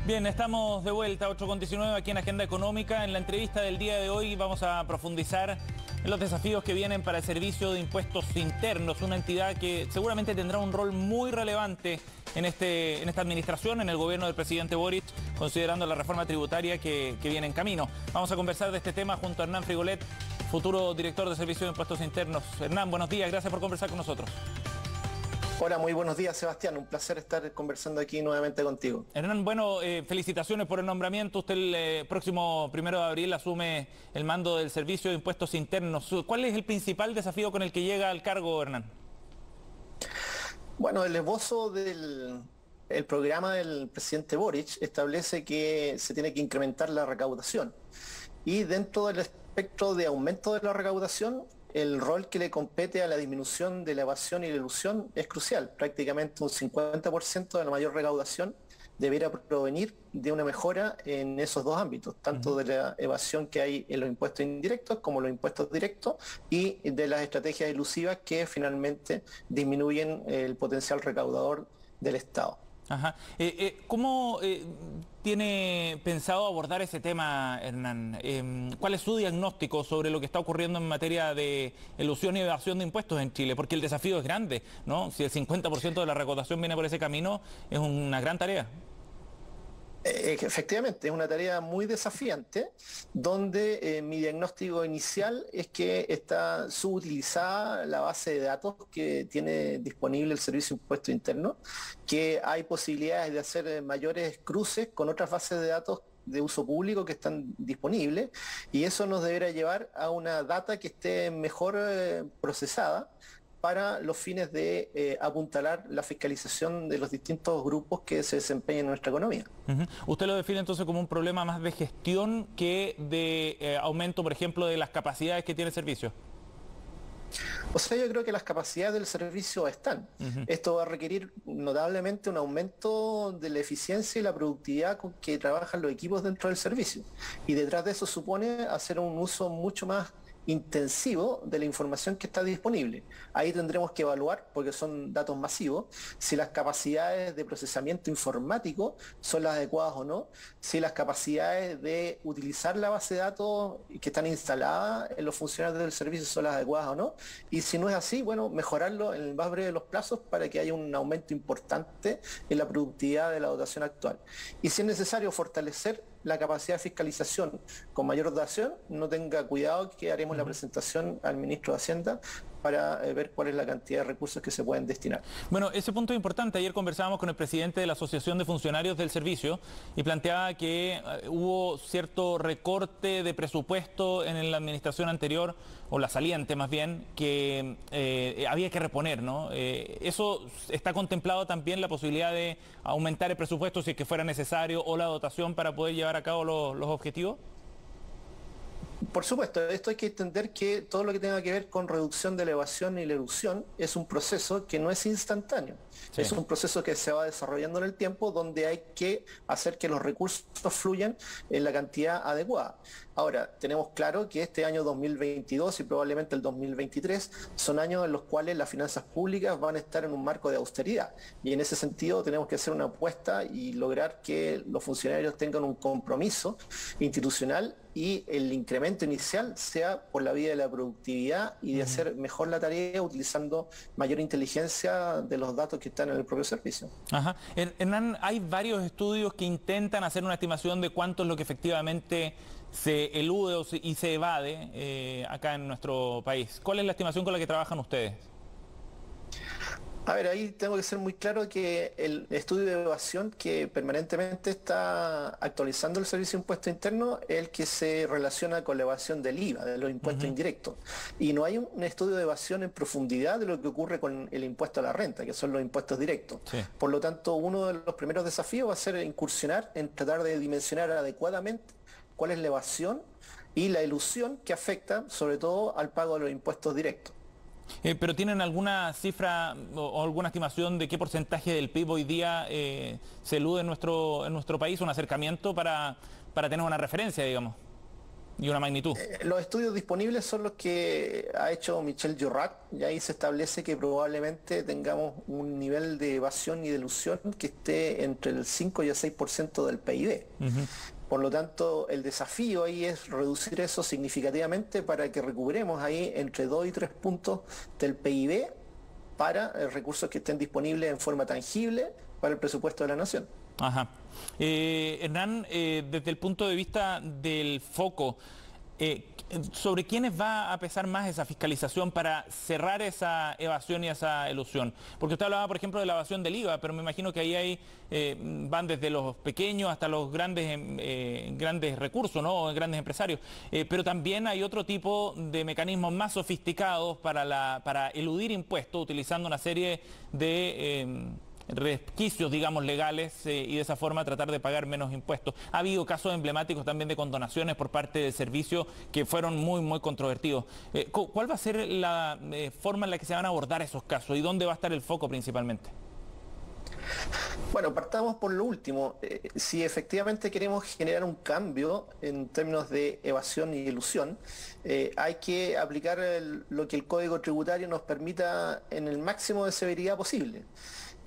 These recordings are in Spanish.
Bien, estamos de vuelta, 8:19 aquí en Agenda Económica. En la entrevista del día de hoy vamos a profundizar en los desafíos que vienen para el Servicio de Impuestos Internos, una entidad que seguramente tendrá un rol muy relevante en esta administración, en el gobierno del presidente Boric, considerando la reforma tributaria que viene en camino. Vamos a conversar de este tema junto a Hernán Frigolet, futuro director de Servicio de Impuestos Internos. Hernán, buenos días, gracias por conversar con nosotros. Hola, muy buenos días, Sebastián. Un placer estar conversando aquí nuevamente contigo. Hernán, bueno, felicitaciones por el nombramiento. Usted el próximo 1 de abril asume el mando del Servicio de Impuestos Internos. ¿Cuál es el principal desafío con el que llega al cargo, Hernán? Bueno, el esbozo del programa del presidente Boric establece que se tiene que incrementar la recaudación. Y dentro del espectro de aumento de la recaudación, el rol que le compete a la disminución de la evasión y la elusión es crucial. Prácticamente un 50% de la mayor recaudación deberá provenir de una mejora en esos dos ámbitos, tanto de la evasión que hay en los impuestos indirectos como los impuestos directos y de las estrategias elusivas que finalmente disminuyen el potencial recaudador del Estado. Ajá. ¿Cómo tiene pensado abordar ese tema, Hernán? ¿Cuál es su diagnóstico sobre lo que está ocurriendo en materia de elusión y evasión de impuestos en Chile? Porque el desafío es grande, ¿no? Si el 50% de la recaudación viene por ese camino, es una gran tarea. Efectivamente, es una tarea muy desafiante, donde mi diagnóstico inicial es que está subutilizada la base de datos que tiene disponible el Servicio de Impuestos Internos, que hay posibilidades de hacer mayores cruces con otras bases de datos de uso público que están disponibles, y eso nos deberá llevar a una data que esté mejor procesada para los fines de apuntalar la fiscalización de los distintos grupos que se desempeñan en nuestra economía. ¿Usted lo define entonces como un problema más de gestión que de aumento, por ejemplo, de las capacidades que tiene el servicio? O sea, yo creo que las capacidades del servicio están. Esto va a requerir notablemente un aumento de la eficiencia y la productividad con que trabajan los equipos dentro del servicio. Y detrás de eso supone hacer un uso mucho más intensivo de la información que está disponible. Ahí tendremos que evaluar, porque son datos masivos, si las capacidades de procesamiento informático son las adecuadas o no, si las capacidades de utilizar la base de datos que están instaladas en los funcionarios del servicio son las adecuadas o no, y si no es así, bueno, mejorarlo en el más breve de los plazos para que haya un aumento importante en la productividad de la dotación actual. Y si es necesario fortalecer la capacidad de fiscalización con mayor dotación, no tenga cuidado que haremos la presentación al ministro de Hacienda para ver cuál es la cantidad de recursos que se pueden destinar. Bueno, ese punto es importante. Ayer conversábamos con el presidente de la Asociación de Funcionarios del Servicio y planteaba que hubo cierto recorte de presupuesto en la administración anterior, o la saliente más bien, que había que reponer, ¿no? ¿Eso está contemplado también la posibilidad de aumentar el presupuesto si es que fuera necesario o la dotación para poder llevar a cabo los objetivos? Por supuesto, esto hay que entender que todo lo que tenga que ver con reducción de la evasión y la elusión es un proceso que no es instantáneo. Sí. Es un proceso que se va desarrollando en el tiempo, donde hay que hacer que los recursos fluyan en la cantidad adecuada. Ahora, tenemos claro que este año 2022 y probablemente el 2023 son años en los cuales las finanzas públicas van a estar en un marco de austeridad. Y en ese sentido tenemos que hacer una apuesta y lograr que los funcionarios tengan un compromiso institucional y el incremento inicial sea por la vía de la productividad y de hacer mejor la tarea utilizando mayor inteligencia de los datos que están en el propio servicio. Ajá. Hernán, hay varios estudios que intentan hacer una estimación de cuánto es lo que efectivamente se elude y se evade acá en nuestro país. ¿Cuál es la estimación con la que trabajan ustedes? A ver, ahí tengo que ser muy claro que el estudio de evasión que permanentemente está actualizando el Servicio de Impuestos Internos es el que se relaciona con la evasión del IVA, de los impuestos indirectos. Y no hay un estudio de evasión en profundidad de lo que ocurre con el impuesto a la renta, que son los impuestos directos. Sí. Por lo tanto, uno de los primeros desafíos va a ser incursionar en tratar de dimensionar adecuadamente cuál es la evasión y la elusión que afecta sobre todo al pago de los impuestos directos. ¿Pero tienen alguna cifra o alguna estimación de qué porcentaje del PIB hoy día se elude en nuestro país, un acercamiento para tener una referencia, digamos? Y una magnitud. Los estudios disponibles son los que ha hecho Michel Llorach, y ahí se establece que probablemente tengamos un nivel de evasión y de elusión que esté entre el 5 y el 6% del PIB. Por lo tanto, el desafío ahí es reducir eso significativamente para que recuperemos ahí entre 2 y 3 puntos del PIB para recursos que estén disponibles en forma tangible para el presupuesto de la nación. Ajá. Hernán, desde el punto de vista del foco, ¿sobre quiénes va a pesar más esa fiscalización para cerrar esa evasión y esa elusión? Porque usted hablaba, por ejemplo, de la evasión del IVA, pero me imagino que ahí hay, van desde los pequeños hasta los grandes recursos, ¿no? Grandes empresarios. Pero también hay otro tipo de mecanismos más sofisticados para eludir impuestos, utilizando una serie de resquicios, digamos, legales y de esa forma tratar de pagar menos impuestos. Ha habido casos emblemáticos también de condonaciones por parte del servicio que fueron muy controvertidos. ¿Cuál va a ser la forma en la que se van a abordar esos casos y dónde va a estar el foco principalmente? Bueno, partamos por lo último. Si efectivamente queremos generar un cambio en términos de evasión y elusión, hay que aplicar lo que el Código Tributario nos permita en el máximo de severidad posible.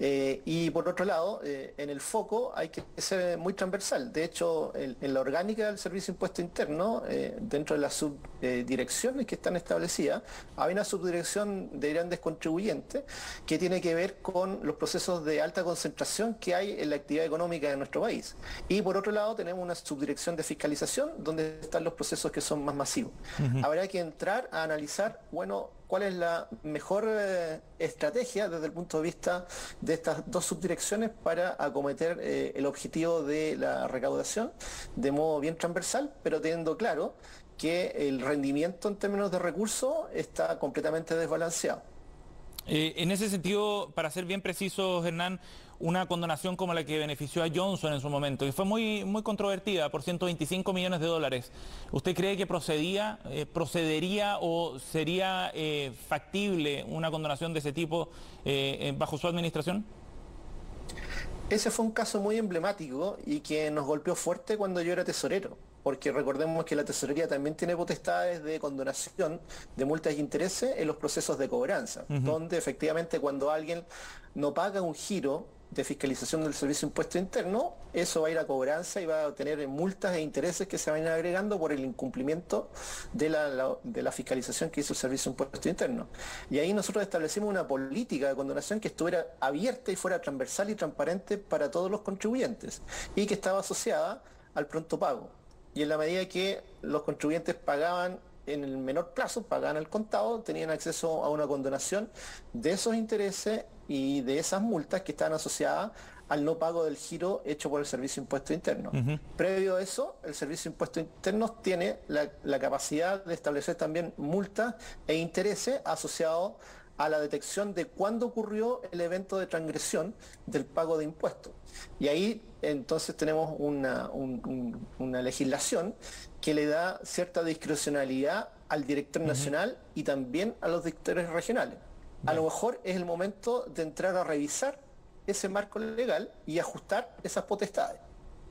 Y por otro lado, en el foco hay que ser muy transversal. De hecho, en la orgánica del Servicio de Impuesto Interno, dentro de las subdirecciones que están establecidas, hay una subdirección de grandes contribuyentes que tiene que ver con los procesos de alta concentración que hay en la actividad económica de nuestro país. Y por otro lado, tenemos una subdirección de fiscalización donde están los procesos que son más masivos. Habrá que entrar a analizar, bueno, cuál es la mejor estrategia desde el punto de vista de estas dos subdirecciones para acometer el objetivo de la recaudación de modo bien transversal, pero teniendo claro que el rendimiento en términos de recursos está completamente desbalanceado. En ese sentido, para ser bien precisos, Hernán, una condonación como la que benefició a Johnson en su momento, que fue muy controvertida por 125 millones de dólares, ¿usted cree que procedería o sería factible una condonación de ese tipo bajo su administración? Ese fue un caso muy emblemático y que nos golpeó fuerte cuando yo era tesorero, porque recordemos que la tesorería también tiene potestades de condonación de multas y intereses en los procesos de cobranza, donde efectivamente cuando alguien no paga un giro de fiscalización del Servicio de Impuesto Interno, eso va a ir a cobranza y va a tener multas e intereses que se van a ir agregando por el incumplimiento de la fiscalización que hizo el Servicio de Impuesto Interno. Y ahí nosotros establecimos una política de condonación que estuviera abierta y fuera transversal y transparente para todos los contribuyentes y que estaba asociada al pronto pago. Y en la medida que los contribuyentes pagaban en el menor plazo, pagaban al contado, tenían acceso a una condonación de esos intereses y de esas multas que estaban asociadas al no pago del giro hecho por el Servicio de Impuesto Interno. Previo a eso, el Servicio de Impuestos Internos tiene la capacidad de establecer también multas e intereses asociados a la detección de cuándo ocurrió el evento de transgresión del pago de impuestos. Y ahí entonces tenemos una legislación que le da cierta discrecionalidad al director nacional y también a los directores regionales. A lo mejor es el momento de entrar a revisar ese marco legal y ajustar esas potestades.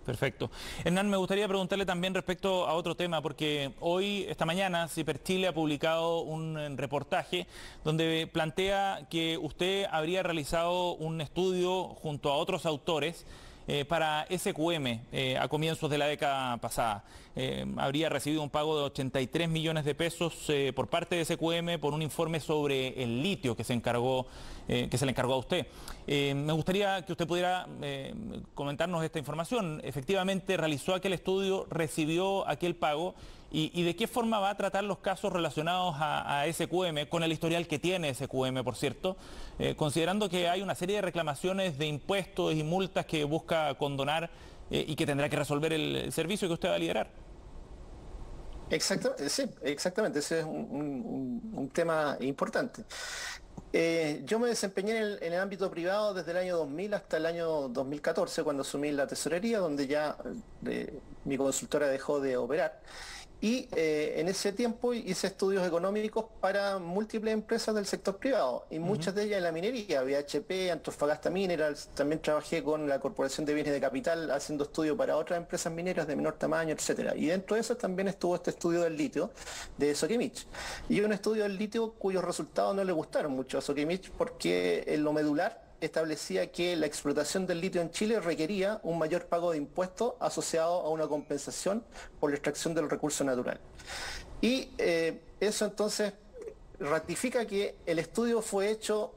Perfecto. Hernán, me gustaría preguntarle también respecto a otro tema, porque hoy, esta mañana, Ciperchile ha publicado un reportaje donde plantea que usted habría realizado un estudio junto a otros autores para SQM a comienzos de la década pasada. Habría recibido un pago de 83 millones de pesos por parte de SQM por un informe sobre el litio que se le encargó a usted. Me gustaría que usted pudiera comentarnos esta información. Efectivamente, realizó aquel estudio, recibió aquel pago y de qué forma va a tratar los casos relacionados a SQM, con el historial que tiene SQM, por cierto, considerando que hay una serie de reclamaciones de impuestos y multas que busca condonar y que tendrá que resolver el servicio que usted va a liderar. Sí, exactamente, ese es un tema importante. Yo me desempeñé en el ámbito privado desde el año 2000 hasta el año 2014, cuando asumí la tesorería, donde ya mi consultora dejó de operar. Y en ese tiempo hice estudios económicos para múltiples empresas del sector privado, y muchas de ellas en la minería, BHP, Antofagasta Minerals. También trabajé con la Corporación de Bienes de Capital haciendo estudios para otras empresas mineras de menor tamaño, etcétera. Y dentro de eso también estuvo este estudio del litio de Soquimich. Y un estudio del litio cuyos resultados no le gustaron mucho a Soquimich, porque en lo medular establecía que la explotación del litio en Chile requería un mayor pago de impuestos asociado a una compensación por la extracción del recurso natural. Y eso entonces ratifica que el estudio fue hecho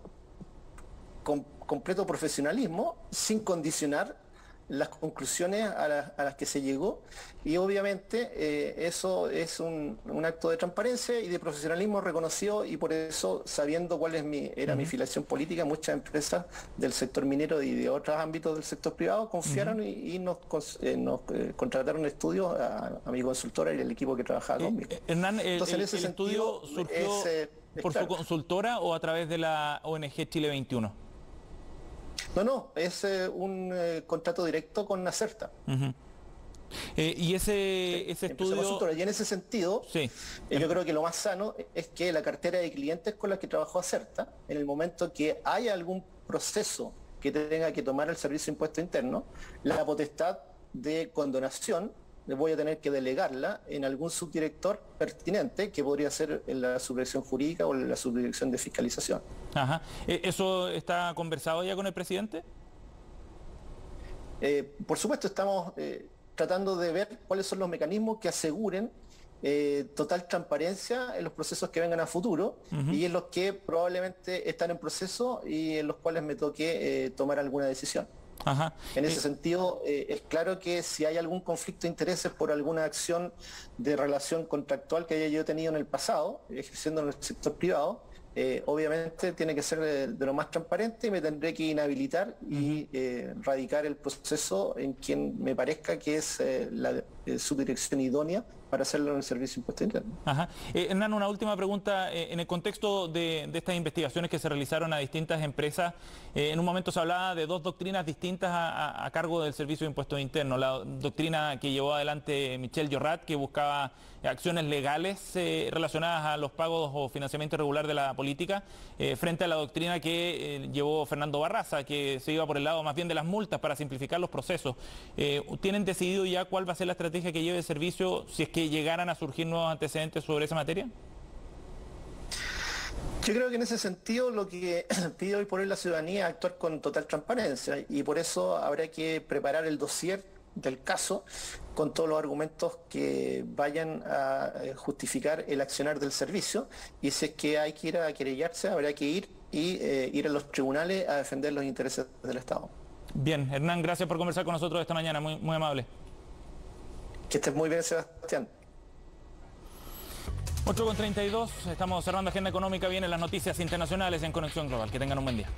con completo profesionalismo, sin condicionar las conclusiones a las que se llegó, y obviamente eso es un acto de transparencia y de profesionalismo reconocido, y por eso, sabiendo cuál era mi filiación política, muchas empresas del sector minero y de otros ámbitos del sector privado confiaron y nos contrataron estudios a mi consultora y el equipo que trabajaba conmigo. Hernán, entonces, en ese ¿el estudio surgió por su consultora o a través de la ONG Chile 21? No, es un contrato directo con Acerta. Y ese estudio... Y en ese sentido, sí, yo creo que lo más sano es que la cartera de clientes con la que trabajó Acerta, en el momento que haya algún proceso que tenga que tomar el Servicio de Impuesto Interno, la potestad de condonación voy a tener que delegarla en algún subdirector pertinente, que podría ser en la subdirección jurídica o en la subdirección de fiscalización. Ajá. ¿Eso está conversado ya con el presidente? Por supuesto, estamos tratando de ver cuáles son los mecanismos que aseguren total transparencia en los procesos que vengan a futuro, y en los que probablemente están en proceso y en los cuales me toque tomar alguna decisión. Ajá. En ese sentido, es claro que si hay algún conflicto de intereses por alguna acción de relación contractual que haya yo tenido en el pasado, ejerciendo en el sector privado, obviamente tiene que ser de lo más transparente, y me tendré que inhabilitar y radicar el proceso en quien me parezca que es la subdirección idónea para hacerlo en el Servicio de Impuesto Interno. Ajá. Hernán, una última pregunta. En el contexto de estas investigaciones que se realizaron a distintas empresas, en un momento se hablaba de dos doctrinas distintas a cargo del Servicio de Impuestos Internos. La doctrina que llevó adelante Michel Llorrat, que buscaba acciones legales relacionadas a los pagos o financiamiento irregular de la política, frente a la doctrina que llevó Fernando Barraza, que se iba por el lado más bien de las multas para simplificar los procesos. ¿Tienen decidido ya cuál va a ser la estrategia que lleve el servicio si es que llegaran a surgir nuevos antecedentes sobre esa materia? Yo creo que en ese sentido lo que pide hoy por hoy la ciudadanía es actuar con total transparencia, y por eso habrá que preparar el dossier del caso con todos los argumentos que vayan a justificar el accionar del servicio, y si es que hay que ir a querellarse, habrá que ir a los tribunales a defender los intereses del Estado. Bien, Hernán, gracias por conversar con nosotros esta mañana, muy, muy amable. Que estés muy bien, Sebastián. 8:32, estamos cerrando agenda económica, vienen las noticias internacionales en Conexión Global. Que tengan un buen día.